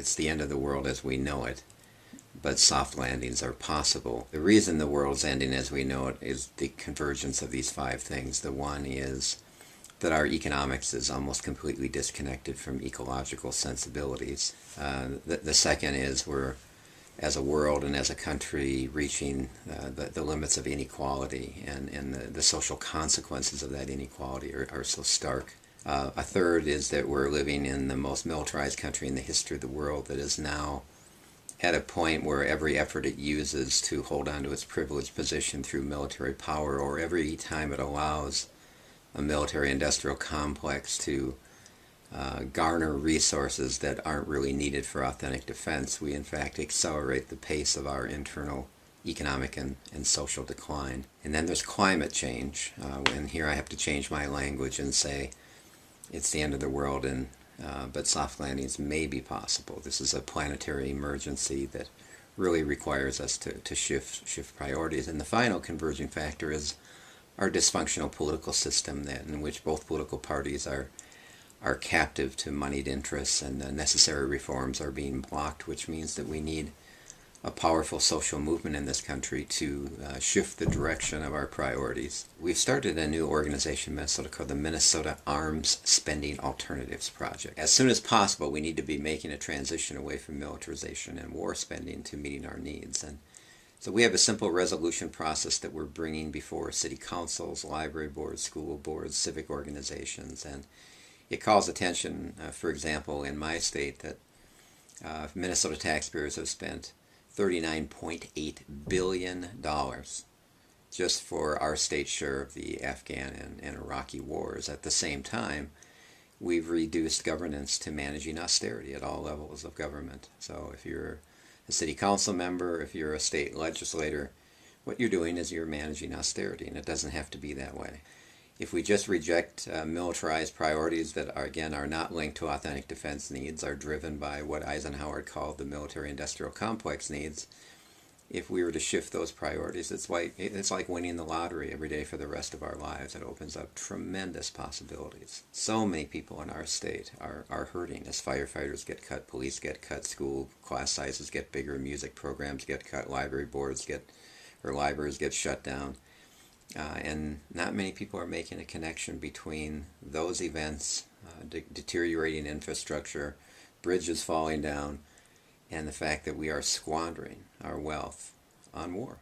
it's the end of the world as we know it, but soft landings are possible. The reason the world's ending as we know it is the convergence of these five things. The one is that our economics is almost completely disconnected from ecological sensibilities. The second is we're, as a world and as a country, reaching the limits of inequality, and the social consequences of that inequality are so stark. A third is that we're living in the most militarized country in the history of the world that is now at a point where every effort it uses to hold on to its privileged position through military power, or every time it allows a military-industrial complex to garner resources that aren't really needed for authentic defense, we in fact accelerate the pace of our internal economic and social decline. And then there's climate change, and here I have to change my language and say it's the end of the world, but soft landings may be possible. This is a planetary emergency that really requires us to shift priorities. And the final converging factor is our dysfunctional political system, in which both political parties are captive to moneyed interests, and the necessary reforms are being blocked, which means that we need a powerful social movement in this country to shift the direction of our priorities. We've started a new organization in Minnesota called the Minnesota Arms Spending Alternatives Project. As soon as possible, we need to be making a transition away from militarization and war spending to meeting our needs. And so we have a simple resolution process that we're bringing before city councils, library boards, school boards, civic organizations, and it calls attention, for example, in my state, that Minnesota taxpayers have spent $39.8 billion just for our state's share of the Afghan and Iraqi wars. At the same time, we've reduced governance to managing austerity at all levels of government. So if you're a city council member, if you're a state legislator, what you're doing is you're managing austerity, and it doesn't have to be that way. If we just reject militarized priorities that are not linked to authentic defense needs, are driven by what Eisenhower called the military-industrial complex needs, if we were to shift those priorities, it's like winning the lottery every day for the rest of our lives. It opens up tremendous possibilities. So many people in our state are hurting as firefighters get cut, police get cut, school class sizes get bigger, music programs get cut, libraries get shut down. And not many people are making a connection between those events, deteriorating infrastructure, bridges falling down, and the fact that we are squandering our wealth on war.